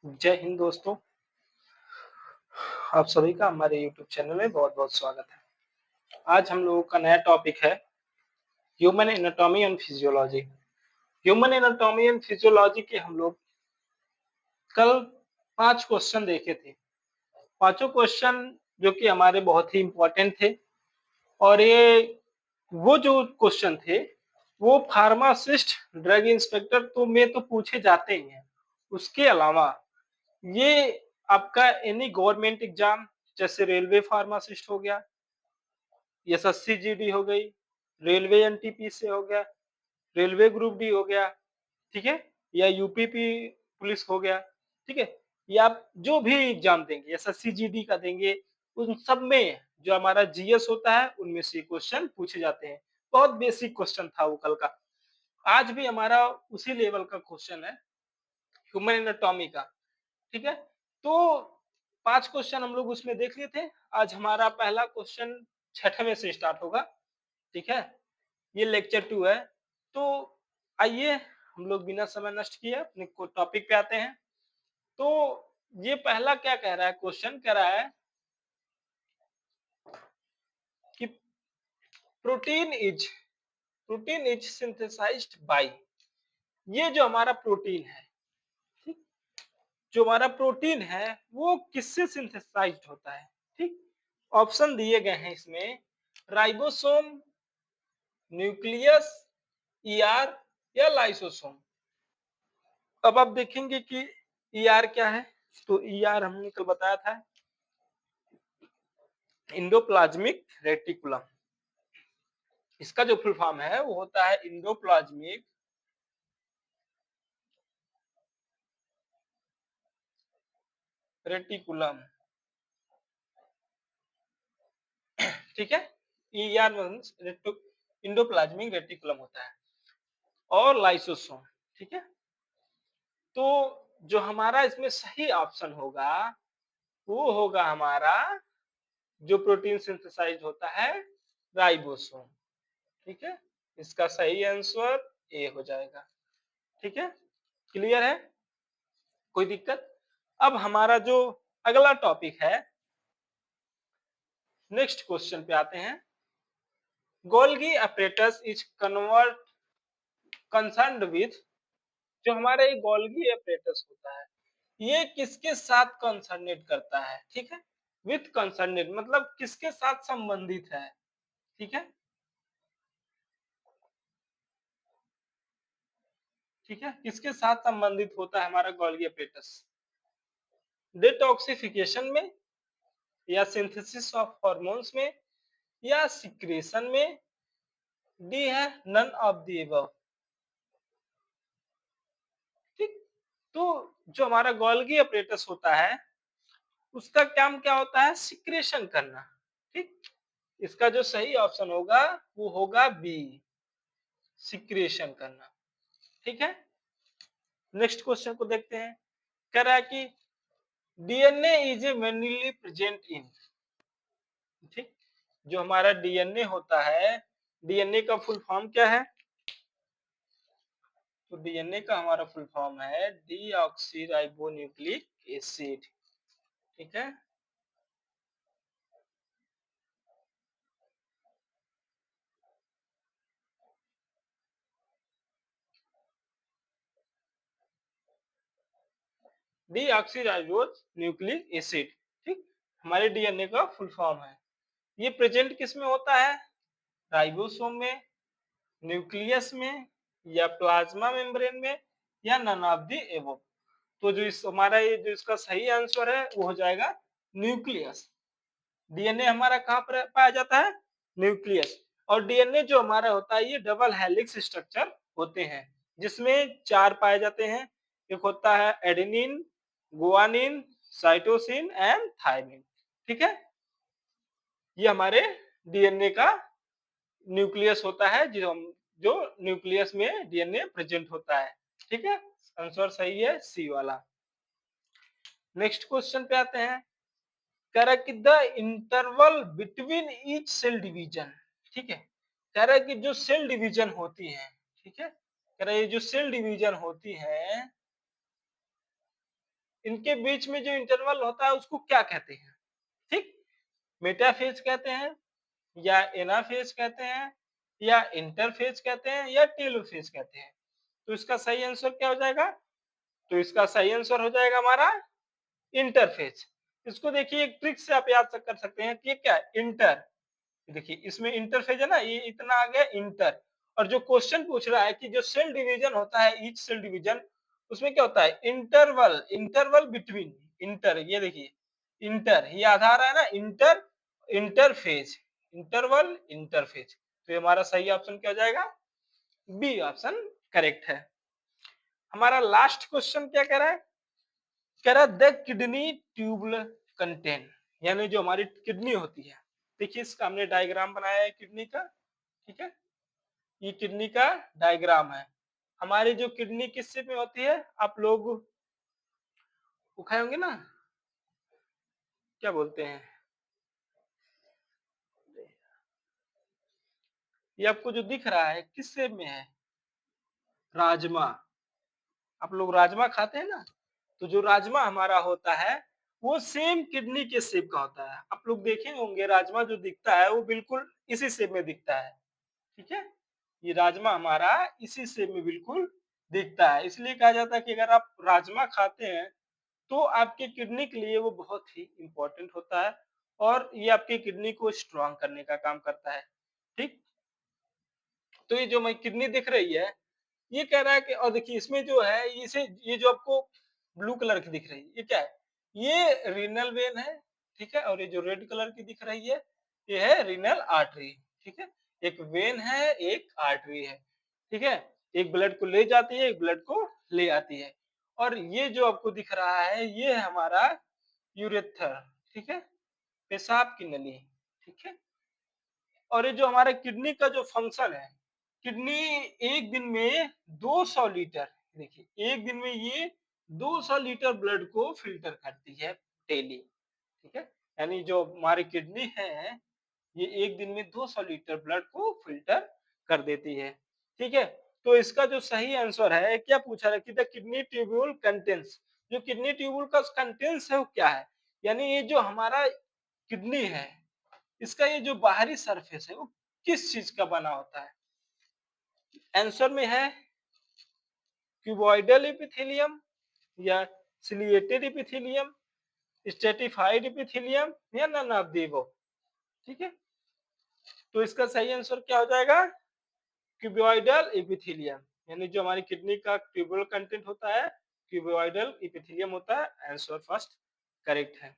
जय हिंद दोस्तों, आप सभी का हमारे यूट्यूब चैनल में बहुत-बहुत स्वागत है। आज हम लोगों का नया टॉपिक है human anatomy and physiology. Human anatomy and physiology के हम लोग कल 5 क्वेश्चन देखे थे। पाँचों क्वेश्चन जो कि हमारे बहुत ही इम्पोर्टेंट थे और वो जो क्वेश्चन थे, वो फार्मासिस्ट, ड्रग इंस्पेक्टर में तो पूछे जाते ही हैं। उसके अलावा ये आपका एनी गवर्नमेंट एग्जाम जैसे रेलवे फार्मासिस्ट हो गया, एसएससी जीडी हो गई, रेलवे एनटीपीसी हो गया, रेलवे ग्रुप डी हो गया, ठीक है? या यूपीपी पुलिस हो गया, ठीक है? या आप जो भी एग्जाम देंगे, एसएससी जीडी का देंगे, उन सब में जो हमारा जीएस होता है, उनमें से क्वेश्चन पूछे जाते हैं। बहुत बेसिक क्वेश्चन था वो कल का। आज भी हमारा उसी लेवल का क्वेश्चन है, ह्यूमन एनाटॉमी का। ठीक है? तो 5 क्वेश्चन हम लोग उसमें देख लिए थे। आज हमारा पहला क्वेश्चन छठवें से स्टार्ट होगा, ठीक है? ये लेक्चर 2 है। तो आइए हम लोग बिना समय नष्ट किए अपने को टॉपिक पे आते हैं। तो ये पहला क्या कह रहा है क्वेश्चन कह रहा है कि protein is protein is synthesized by ये जो हमारा प्रोटीन है, ठीक? जो हमारा प्रोटीन है वो किससे सिंथेसाइज्ड होता है, ठीक? ऑप्शन दिए गए हैं इसमें राइबोसोम, न्यूक्लियस, ईआर या लाइसोसोम। अब आप देखेंगे कि ईआर क्या है, तो ईआर हमने कल बताया था इंडोप्लाज्मिक रेटिकुलम। इसका जो फुल फॉर्म है वो होता है इंडोप्लाज्मिक रेटिकुलम, ठीक है? ईआर मींस इंडोप्लाज्मिक रेटिकुलम होता है और लाइसोसोम, ठीक है? तो जो हमारा इसमें सही ऑप्शन होगा वो होगा हमारा जो प्रोटीन सिंथेसाइज होता है राइबोसोम, ठीक है? इसका सही आंसर ए हो जाएगा, ठीक है? क्लियर है? कोई दिक्कत? अब हमारा जो अगला टॉपिक है, नेक्स्ट क्वेश्चन पे आते हैं। Golgi apparatus is concerned with जो हमारा ये गोल्गी apparatus होता है, ये किसके साथ कंसर्नेट करता है, ठीक है? विथ कंसर्नेट मतलब किसके साथ संबंधित है, ठीक है? ठीक है? किसके साथ संबंधित होता है हमारा गोल्गी apparatus? डिटॉक्सिफिकेशन में या सिंथेसिस ऑफ हार्मोन्स में या सिक्रेशन में, डी है नन ऑफ द अबव, ठीक? तो जो हमारा गोल्गी apparatus होता है उसका काम क्या होता है सिक्रेशन करना, ठीक? इसका जो सही ऑप्शन होगा वो होगा बी, सिक्रेशन करना, ठीक है? नेक्स्ट क्वेश्चन को देखते हैं। कह रहा है कि DNA is a mainly present in, ठीक? जो हमारा डीएनए होता है, डीएनए का फुल फॉर्म क्या है? तो डीएनए का हमारा फुल फॉर्म है डीऑक्सीराइबोन्यूक्लिक एसिड, ठीक है? डीऑक्सीराइबोज न्यूक्लिक एसिड, ठीक? हमारे डीएनए का फुल फॉर्म है। ये प्रेजेंट किस में होता है? राइबोसोम में, न्यूक्लियस में या प्लाज्मा मेम्ब्रेन में या नन ऑफ द एबव। तो जो इस हमारा ये जो इसका सही आंसर है वो हो जाएगा न्यूक्लियस। डीएनए हमारा कहाँ पर पाया जाता है? न्यूक्लियस। और डीएनए जो हमारा होता है ये डबल हेलिक्स स्ट्रक्चर होते हैं जिसमें 4 पाए जाते हैं। एक होता है adenine, guanine, cytosine and thymine, ठीक है? ये हमारे डीएनए का न्यूक्लियस होता है जो न्यूक्लियस में डीएनए प्रेजेंट होता है, ठीक है? आंसर सही है सी वाला। नेक्स्ट क्वेश्चन पे आते हैं। कह रहा है कि the interval between each cell division, ठीक है? कह रहा है कि जो सेल डिवीजन होती है, ठीक है? कह रहा है ये जो सेल डिवीजन होती है इनके बीच में जो इंटरवल होता है उसको क्या कहते हैं? ठीक, मेटाफेज कहते हैं या एनाफेज कहते हैं या इंटरफेज कहते हैं या टेलोफेज कहते हैं। तो इसका सही आंसर क्या हो जाएगा? तो इसका सही आंसर हो जाएगा हमारा इंटरफेज। इसको देखिए एक ट्रिक से आप याद कर सकते हैं कि ये क्या है? इंटर। देखिए इसमें इंटरफेज है ना, ये इतना आ गया इंटर। और जो क्वेश्चन पूछ रहा है कि जो सेल डिवीजन होता है, ईच सेल डिवीजन, उसमें क्या होता है? इंटरवल, इंटरवल बिटवीन, इंटर, ये देखिए इंटर, ये आधार है ना, इंटर, इंटरफेज, इंटरवल, इंटरफेज। तो ये हमारा सही ऑप्शन क्या हो जाएगा? बी ऑप्शन करेक्ट है। हमारा लास्ट क्वेश्चन क्या कह रहा है? कह रहा है द किडनी ट्यूबुलर कंटेंट, यानी जो हमारी किडनी होती है। देखिए इसका हमने डायग्राम बनाया है किडनी का, ठीक है, ये किडनी का डायग्राम है। हमारी जो किडनी किस शेप में होती है? आप लोग वो खाए होंगे ना, क्या बोलते हैं, ये आपको जो दिख रहा है किस शेप में है? राजमा। आप लोग राजमा खाते हैं ना, तो जो राजमा हमारा होता है वो सेम किडनी के शेप का होता है। आप लोग देखे होंगे राजमा जो दिखता है वो बिल्कुल इसी शेप में दिखता है, ठीक है, ये राजमा हमारा इसी शेप में बिल्कुल दिखता है। इसलिए कहा जाता है कि अगर आप राजमा खाते हैं तो आपके किडनी के लिए वो बहुत ही इम्पोर्टेंट होता है और ये आपकी किडनी को स्ट्रॉन्ग करने का काम करता है। ठीक, तो ये जो मैं किडनी दिख रही है, ये कह रहा है कि, और देखिए इसमें जो है इसे, ये जो आपको ब्लू कलर की दिख रही है, ये क्या है? ये रीनल वेन है, ठीक है, और ये जो रेड कलर की दिख रही है, ये है रीनल आर्टरी, ठीक है। एक वेन है, एक आर्टरी है, ठीक है, एक ब्लड को ले जाती है, एक ब्लड को ले आती है। और ये जो आपको दिख रहा है ये है हमारा यूरेथ्रा, ठीक है, पेशाब की नली, ठीक है। और ये जो हमारे किडनी का जो फंक्शन है, किडनी एक दिन में 200 लीटर, देखिए एक दिन में ये 200 लीटर ब्लड को फिल्टर करती है डेली, ठीक है, यानी जो हमारी किडनी है ये एक दिन में 200 लीटर ब्लड को फिल्टर कर देती है, ठीक है। तो इसका जो सही आंसर है, क्या पूछा है कि द किडनी ट्यूब्यूल कंटेंस, जो किडनी ट्यूब्यूल का कंटेंस है वो क्या है? यानी ये जो हमारा किडनी है, इसका ये जो बाहरी सरफेस है वो किस चीज का बना होता है? आंसर में है क्यूबॉइडल एपिथेलियम या सिलिएटेड एपिथेलियम, स्ट्रेटिफाइड एपिथेलियम या नन ऑफ द अबव, ठीक है। तो इसका सही आंसर क्या हो जाएगा? क्यूबॉइडल एपिथेलियम, यानी जो हमारी किडनी का ट्यूबुलर कंटेंट होता है क्यूबॉइडल एपिथेलियम होता है। आंसर फर्स्ट करेक्ट है।